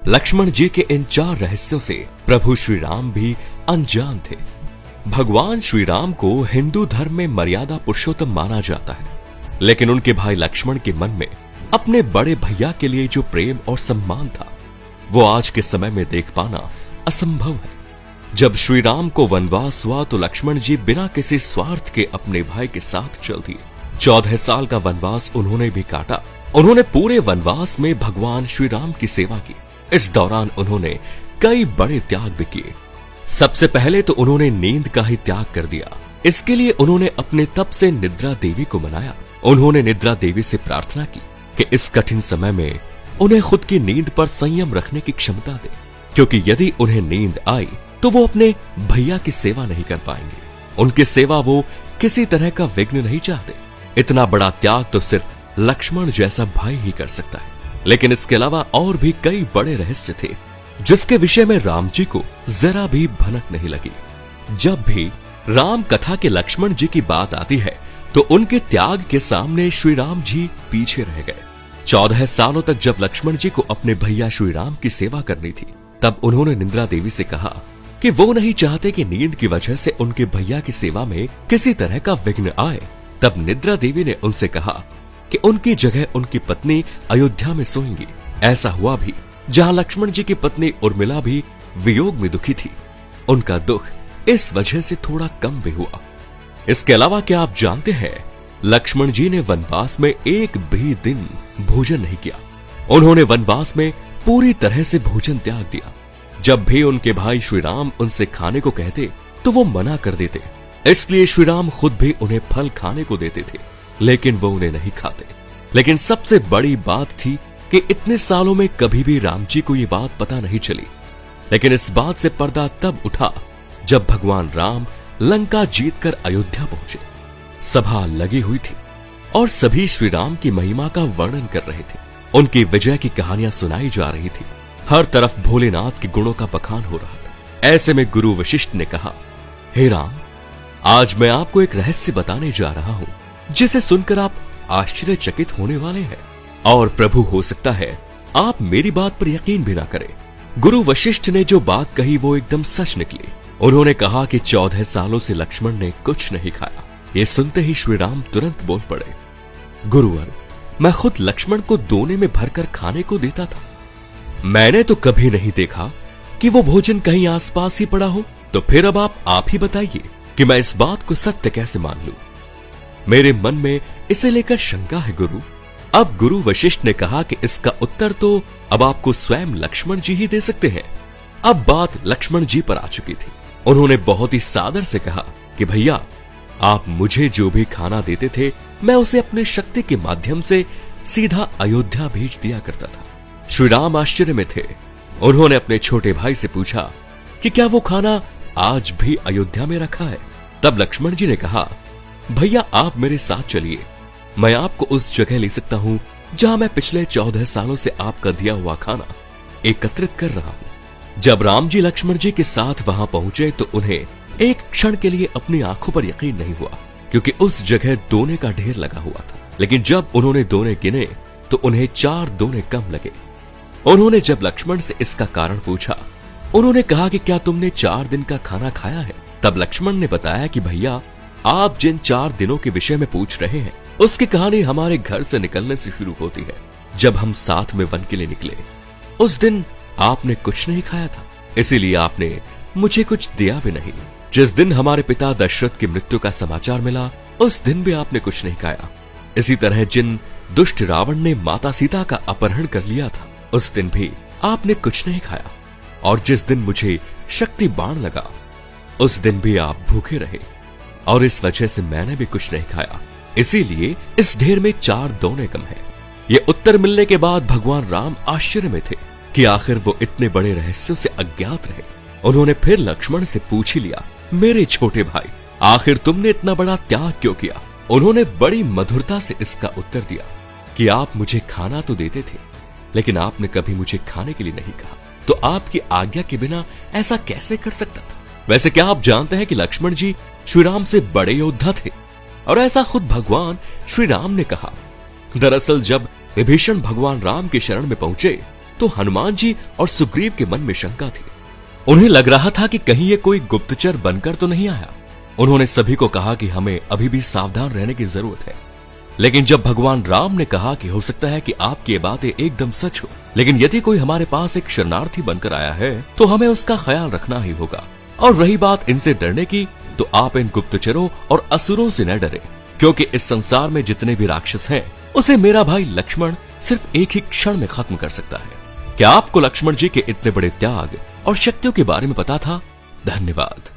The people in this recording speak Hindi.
लक्ष्मण जी के इन 4 रहस्यों से प्रभु श्री राम भी अनजान थे। भगवान श्री राम को हिंदू धर्म में मर्यादा पुरुषोत्तम माना जाता है, लेकिन उनके भाई लक्ष्मण के मन में अपने बड़े भैया के लिए जो प्रेम और सम्मान था, वो आज के समय में देख पाना असंभव है। जब श्री राम को वनवास हुआ तो लक्ष्मण जी बिना किसी स्वार्थ के अपने भाई के साथ चल दिए। 14 साल का वनवास उन्होंने भी काटा। उन्होंने पूरे वनवास में भगवान श्री राम की सेवा की। इस दौरान उन्होंने कई बड़े त्याग भी किए। सबसे पहले तो उन्होंने नींद का ही त्याग कर दिया। इसके लिए उन्होंने अपने तप से निद्रा देवी को मनाया। उन्होंने निद्रा देवी से प्रार्थना की कि इस कठिन समय में उन्हें खुद की नींद पर संयम रखने की क्षमता दे, क्योंकि यदि उन्हें नींद आई तो वो अपने भैया की सेवा नहीं कर पाएंगे। उनकी सेवा वो किसी तरह का विघ्न नहीं चाहते। इतना बड़ा त्याग तो सिर्फ लक्ष्मण जैसा भाई ही कर सकता है। लेकिन इसके अलावा और भी कई बड़े रहस्य थे जिसके विषय में राम जी को जरा भी भनक नहीं लगी। जब भी राम कथा के लक्ष्मण जी की बात आती है तो उनके त्याग के सामने श्री राम जी पीछे रह गए। 14 सालों तक जब लक्ष्मण जी को अपने भैया श्री राम की सेवा करनी थी, तब उन्होंने निद्रा देवी से कहा कि वो नहीं चाहते कि नींद की वजह से उनके भैया की सेवा में किसी तरह का विघ्न आए। तब निद्रा देवी ने उनसे कहा कि उनकी जगह उनकी पत्नी अयोध्या में सोएंगी। ऐसा हुआ भी, जहां लक्ष्मण जी की पत्नी उर्मिला भी वियोग में दुखी थी। उनका दुख इस वजह से थोड़ा कम भी हुआ। इसके अलावा क्या आप जानते हैं, लक्ष्मण जी ने वनवास में एक भी दिन भोजन नहीं किया। उन्होंने वनवास में पूरी तरह से भोजन त्याग दिया। जब भी उनके भाई श्री राम उनसे खाने को कहते तो वो मना कर देते। इसलिए श्री राम खुद भी उन्हें फल खाने को देते थे, लेकिन वो उन्हें नहीं खाते। लेकिन सबसे बड़ी बात थी कि इतने सालों में कभी भी राम जी को ये बात पता नहीं चली। लेकिन इस बात से पर्दा तब उठा जब भगवान राम लंका जीतकर अयोध्या पहुंचे। सभा लगी हुई थी और सभी श्री राम की महिमा का वर्णन कर रहे थे। उनकी विजय की कहानियां सुनाई जा रही थी। हर तरफ भोलेनाथ के गुणों का बखान हो रहा था। ऐसे में गुरु वशिष्ठ ने कहा, हे राम, आज मैं आपको एक रहस्य बताने जा रहा हूं जिसे सुनकर आप आश्चर्यचकित होने वाले हैं, और प्रभु हो सकता है आप मेरी बात पर यकीन भी ना करें। गुरु वशिष्ठ ने जो बात कही वो एकदम सच निकली। उन्होंने कहा कि 14 सालों से लक्ष्मण ने कुछ नहीं खाया। ये सुनते ही श्री राम तुरंत बोल पड़े, गुरुवर, मैं खुद लक्ष्मण को दोने में भरकर खाने को देता था। मैंने तो कभी नहीं देखा कि वो भोजन कहीं आसपास ही पड़ा हो। तो फिर अब आप ही बताइए कि मैं इस बात को सत्य कैसे मान लूं। मेरे मन में इसे लेकर शंका है गुरु। अब गुरु वशिष्ठ ने कहा कि इसका उत्तर तो अब आपको स्वयं लक्ष्मण जी ही दे सकते हैं। अब बात लक्ष्मण जी पर आ चुकी थी। उन्होंने बहुत ही सादर से कहा कि भैया, आप मुझे जो भी खाना देते थे मैं उसे अपने शक्ति के माध्यम से सीधा अयोध्या भेज दिया करता था। श्री राम आश्चर्य में थे। उन्होंने अपने छोटे भाई से पूछा कि क्या वो खाना आज भी अयोध्या में रखा है। तब लक्ष्मण जी ने कहा, भैया आप मेरे साथ चलिए, मैं आपको उस जगह ले सकता हूं जहां मैं पिछले 14 सालों से आपका दिया हुआ खाना एकत्रित कर रहा हूं। जब राम जी लक्ष्मण जी के साथ वहां पहुंचे तो उन्हें एक क्षण के लिए अपनी आंखों पर यकीन नहीं हुआ, क्योंकि उस जगह दोने का ढेर लगा हुआ था। लेकिन जब उन्होंने दोने गिने तो उन्हें 4 दोने कम लगे। उन्होंने जब लक्ष्मण से इसका कारण पूछा, उन्होंने कहा कि क्या तुमने 4 दिन का खाना खाया है। तब लक्ष्मण ने बताया कि भैया, आप जिन 4 दिनों के विषय में पूछ रहे हैं उसकी कहानी हमारे घर से निकलने से शुरू होती है। जब हम साथ में वन के लिए निकले उस दिन आपने कुछ नहीं खाया था, इसीलिए आपने मुझे कुछ दिया भी नहीं। जिस दिन हमारे पिता दशरथ की मृत्यु का समाचार मिला उस दिन भी आपने कुछ नहीं खाया। इसी तरह जिन दुष्ट रावण ने माता सीता का अपहरण कर लिया था उस दिन भी आपने कुछ नहीं खाया। और जिस दिन मुझे शक्ति बाण लगा उस दिन भी आप भूखे रहे, और इस वजह से मैंने भी कुछ नहीं खाया। इसीलिए इस ढेर में 4 दोने कम है। ये उत्तर मिलने के बाद भगवान राम आश्चर्य में थे कि आखिर वो इतने बड़े रहस्यों से अज्ञात रहे। उन्होंने फिर लक्ष्मण से पूछ ही लिया, मेरे छोटे भाई, आखिर तुमने इतना बड़ा त्याग क्यों किया। उन्होंने बड़ी मधुरता से इसका उत्तर दिया कि आप मुझे खाना तो देते थे, लेकिन आपने कभी मुझे खाने के लिए नहीं कहा, तो आपकी आज्ञा के बिना ऐसा कैसे कर सकता था। वैसे क्या आप जानते हैं कि लक्ष्मण जी श्री राम से बड़े योद्धा थे, और ऐसा खुद भगवान श्री राम ने कहा। दरअसल जब विभीषण भगवान राम के शरण में पहुंचे तो हनुमान जी और सुग्रीव के मन में शंका थी। उन्हें लग रहा था कि कहीं ये कोई गुप्तचर बनकर तो नहीं आया। उन्होंने सभी को कहा कि हमें अभी भी सावधान रहने की जरूरत है। लेकिन जब भगवान राम ने कहा कि हो सकता है कि आपकी ये बातें एकदम सच हो, लेकिन यदि कोई हमारे पास एक शरणार्थी बनकर आया है तो हमें उसका ख्याल रखना ही होगा। और रही बात इनसे डरने की, तो आप इन गुप्तचरों और असुरों से न डरे, क्योंकि इस संसार में जितने भी राक्षस हैं उसे मेरा भाई लक्ष्मण सिर्फ एक ही क्षण में खत्म कर सकता है। क्या आपको लक्ष्मण जी के इतने बड़े त्याग और शक्तियों के बारे में पता था? धन्यवाद।